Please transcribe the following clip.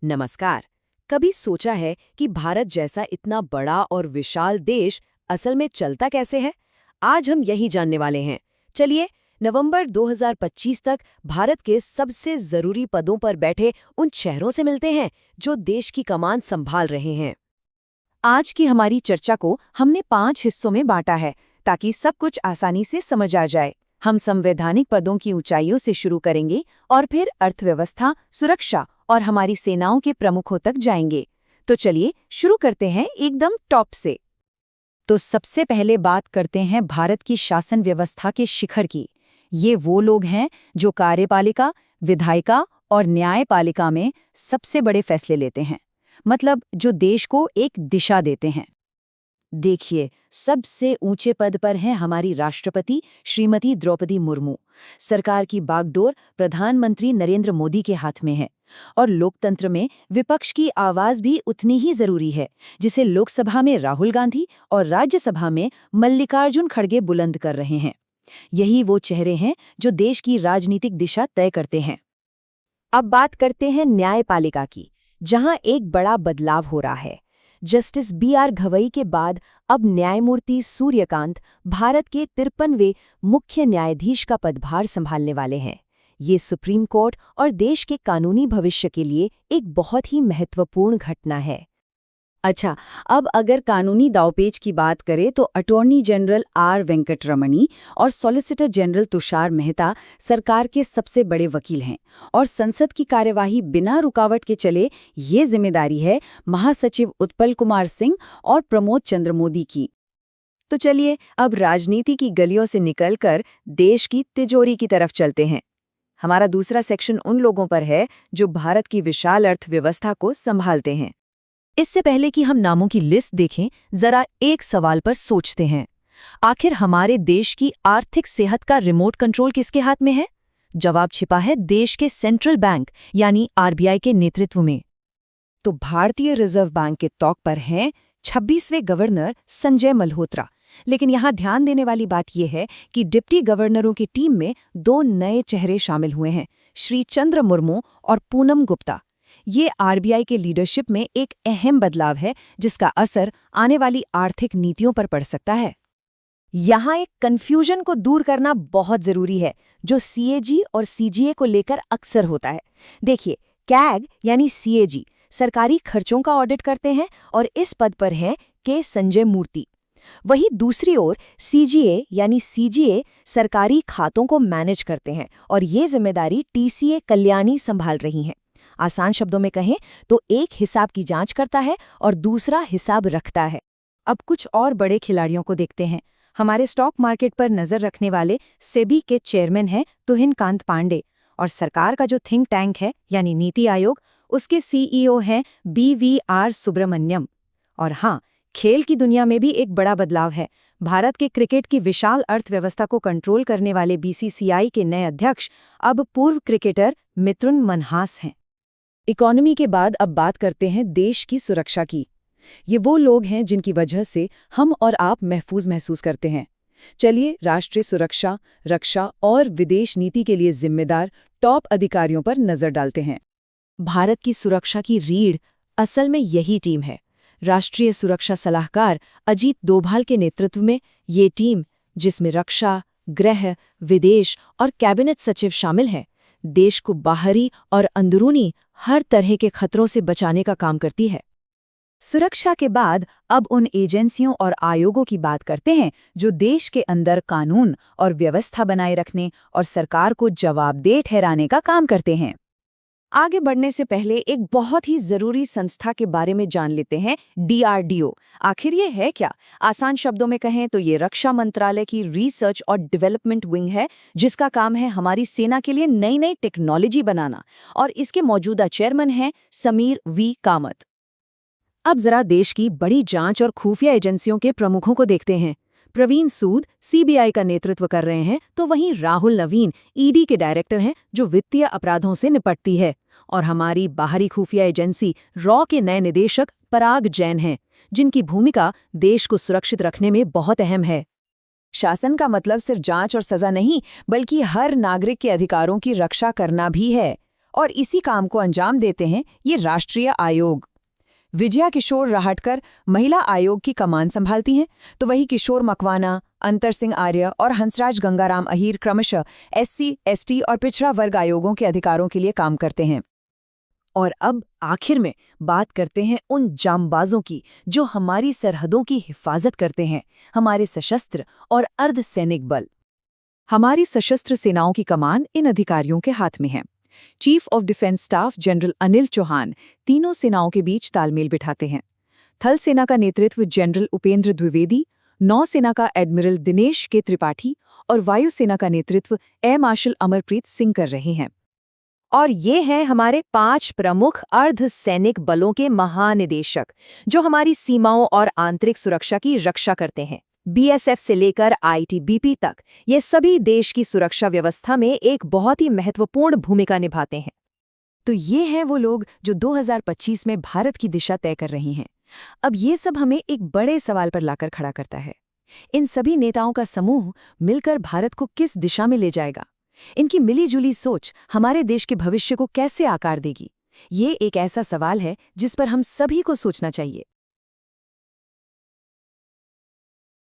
नमस्कार। कभी सोचा है कि भारत जैसा इतना बड़ा और विशाल देश असल में चलता कैसे है? आज हम यही जानने वाले हैं। चलिए, नवंबर 2025 तक भारत के सबसे जरूरी पदों पर बैठे उन चेहरों से मिलते हैं जो देश की कमान संभाल रहे हैं। आज की हमारी चर्चा को हमने 5 हिस्सों में बांटा है ताकि सब कुछ आसानी से समझ आ जाए। हम संवैधानिक पदों की ऊंचाइयों से शुरू करेंगे और फिर अर्थव्यवस्था, सुरक्षा और हमारी सेनाओं के प्रमुखों तक जाएंगे। तो चलिए शुरू करते हैं एकदम टॉप से। तो सबसे पहले बात करते हैं भारत की शासन व्यवस्था के शिखर की। ये वो लोग हैं जो कार्यपालिका, विधायिका और न्यायपालिका में सबसे बड़े फैसले लेते हैं, मतलब जो देश को एक दिशा देते हैं। देखिए, सबसे ऊंचे पद पर हैं हमारी राष्ट्रपति श्रीमती द्रौपदी मुर्मू। सरकार की बागडोर प्रधानमंत्री नरेंद्र मोदी के हाथ में है। और लोकतंत्र में विपक्ष की आवाज भी उतनी ही जरूरी है, जिसे लोकसभा में राहुल गांधी और राज्यसभा में मल्लिकार्जुन खड़गे बुलंद कर रहे हैं। यही वो चेहरे हैं जो देश की राजनीतिक दिशा तय करते हैं। अब बात करते हैं न्यायपालिका की, जहां एक बड़ा बदलाव हो रहा है। Justice B R. गवई के बाद अब न्यायमूर्ति सूर्यकांत भारत के 53वें मुख्य न्यायाधीश का पदभार संभालने वाले हैं। ये सुप्रीम कोर्ट और देश के कानूनी भविष्य के लिए एक बहुत ही महत्वपूर्ण घटना है। अच्छा, अब अगर कानूनी दांवपेच की बात करें तो अटॉर्नी जनरल आर वेंकटरमणी और सॉलिसिटर जनरल तुषार मेहता सरकार के सबसे बड़े वकील हैं और संसद की कार्यवाही बिना रुकावट के चले, ये जिम्मेदारी है महासचिव उत्पल कुमार सिंह और प्रमोद चंद्र मोदी की। तो चलिए अब राजनीति की गलियों से निकलकर देश की तिजोरी की तरफ चलते हैं। हमारा दूसरा सेक्शन उन लोगों पर है जो भारत की विशाल अर्थव्यवस्था को संभालते हैं। इससे पहले कि हम नामों की लिस्ट देखें, जरा एक सवाल पर सोचते हैं। आखिर हमारे देश की आर्थिक सेहत का रिमोट कंट्रोल किसके हाथ में है? जवाब छिपा है देश के सेंट्रल बैंक यानी आरबीआई के नेतृत्व में। तो भारतीय रिजर्व बैंक के तौक पर हैं 26वें गवर्नर संजय मल्होत्रा। लेकिन यहाँ ध्यान देने वाली बात यह है कि डिप्टी गवर्नरों की टीम में 2 नए चेहरे शामिल हुए हैं, श्री चंद्र मुर्मू और पूनम गुप्ता। ये आरबीआई के लीडरशिप में एक अहम बदलाव है, जिसका असर आने वाली आर्थिक नीतियों पर पड़ सकता है। यहाँ एक कन्फ्यूजन को दूर करना बहुत जरूरी है, जो सीएजी और सीजीए को लेकर अक्सर होता है। देखिए, कैग यानी सीएजी सरकारी खर्चों का ऑडिट करते हैं और इस पद पर हैं के संजय मूर्ति। वहीं दूसरी ओर सीजीए यानी सीजीए सरकारी खातों को मैनेज करते हैं और ये जिम्मेदारी टीसीए कल्याणी संभाल रही हैं। आसान शब्दों में कहें तो एक हिसाब की जांच करता है और दूसरा हिसाब रखता है। अब कुछ और बड़े खिलाड़ियों को देखते हैं। हमारे स्टॉक मार्केट पर नजर रखने वाले सेबी के चेयरमैन हैं तुहिन कांत पांडे और सरकार का जो थिंक टैंक है यानी नीति आयोग, उसके सीईओ हैं बीवीआर सुब्रमण्यम। और हाँ, खेल की दुनिया में भी एक बड़ा बदलाव है। भारत के क्रिकेट की विशाल अर्थव्यवस्था को कंट्रोल करने वाले बीसीसीआई के नए अध्यक्ष अब पूर्व क्रिकेटर मिथुन मनहास हैं। इकोनॉमी के बाद अब बात करते हैं देश की सुरक्षा की। ये वो लोग हैं जिनकी वजह से हम और आप महफूज महसूस करते हैं। चलिए राष्ट्रीय सुरक्षा, रक्षा और विदेश नीति के लिए जिम्मेदार टॉप अधिकारियों पर नजर डालते हैं। भारत की सुरक्षा की रीढ़ असल में यही टीम है। राष्ट्रीय सुरक्षा सलाहकार अजीत डोभाल के नेतृत्व में ये टीम, जिसमें रक्षा, गृह, विदेश और कैबिनेट सचिव शामिल हैं, देश को बाहरी और अंदरूनी हर तरह के खतरों से बचाने का काम करती है। सुरक्षा के बाद अब उन एजेंसियों और आयोगों की बात करते हैं जो देश के अंदर कानून और व्यवस्था बनाए रखने और सरकार को जवाबदेह ठहराने का काम करते हैं। आगे बढ़ने से पहले एक बहुत ही जरूरी संस्था के बारे में जान लेते हैं, डीआरडीओ। आखिर ये है क्या? आसान शब्दों में कहें तो ये रक्षा मंत्रालय की रिसर्च और डेवलपमेंट विंग है, जिसका काम है हमारी सेना के लिए नई नई टेक्नोलॉजी बनाना। और इसके मौजूदा चेयरमैन हैं समीर वी कामत। अब जरा देश की बड़ी जांच और खुफिया एजेंसियों के प्रमुखों को देखते हैं। प्रवीण सूद सीबीआई का नेतृत्व कर रहे हैं, तो वहीं राहुल नवीन ईडी के डायरेक्टर हैं, जो वित्तीय अपराधों से निपटती है। और हमारी बाहरी खुफिया एजेंसी रॉ के नए निदेशक पराग जैन हैं, जिनकी भूमिका देश को सुरक्षित रखने में बहुत अहम है। शासन का मतलब सिर्फ जांच और सजा नहीं, बल्कि हर नागरिक के अधिकारों की रक्षा करना भी है। और इसी काम को अंजाम देते हैं ये राष्ट्रीय आयोग। विजया किशोर राहटकर महिला आयोग की कमान संभालती हैं, तो वही किशोर मकवाना, अंतर सिंह आर्य और हंसराज गंगाराम अहीर क्रमशः SC, ST और पिछड़ा वर्ग आयोगों के अधिकारों के लिए काम करते हैं। और अब आखिर में बात करते हैं उन जांबाजों की जो हमारी सरहदों की हिफाजत करते हैं, हमारे सशस्त्र और अर्धसैनिक बल। हमारी सशस्त्र सेनाओं की कमान इन अधिकारियों के हाथ में है। Chief of defence staff general Anil Chauhan तीनों सेनाओं के बीच तालमेल बिठाते हैं। थल सेना का नेतृत्व जनरल उपेंद्र द्विवेदी, नौसेना का एडमिरल दिनेश के त्रिपाठी और वायुसेना का नेतृत्व एयर मार्शल अमरप्रीत सिंह कर रहे हैं। और ये हैं हमारे 5 प्रमुख अर्धसैनिक बलों के महानिदेशक, जो हमारी सीमाओं और आंतरिक सुरक्षा की रक्षा करते हैं। BSF से लेकर ITBP तक ये सभी देश की सुरक्षा व्यवस्था में एक बहुत ही महत्वपूर्ण भूमिका निभाते हैं। तो ये हैं वो लोग जो 2025 में भारत की दिशा तय कर रही हैं। अब ये सब हमें एक बड़े सवाल पर लाकर खड़ा करता है। इन सभी नेताओं का समूह मिलकर भारत को किस दिशा में ले जाएगा? इनकी मिलीजुली सोच हमारे देश के भविष्य को कैसे आकार देगी? ये एक ऐसा सवाल है जिस पर हम सभी को सोचना चाहिए।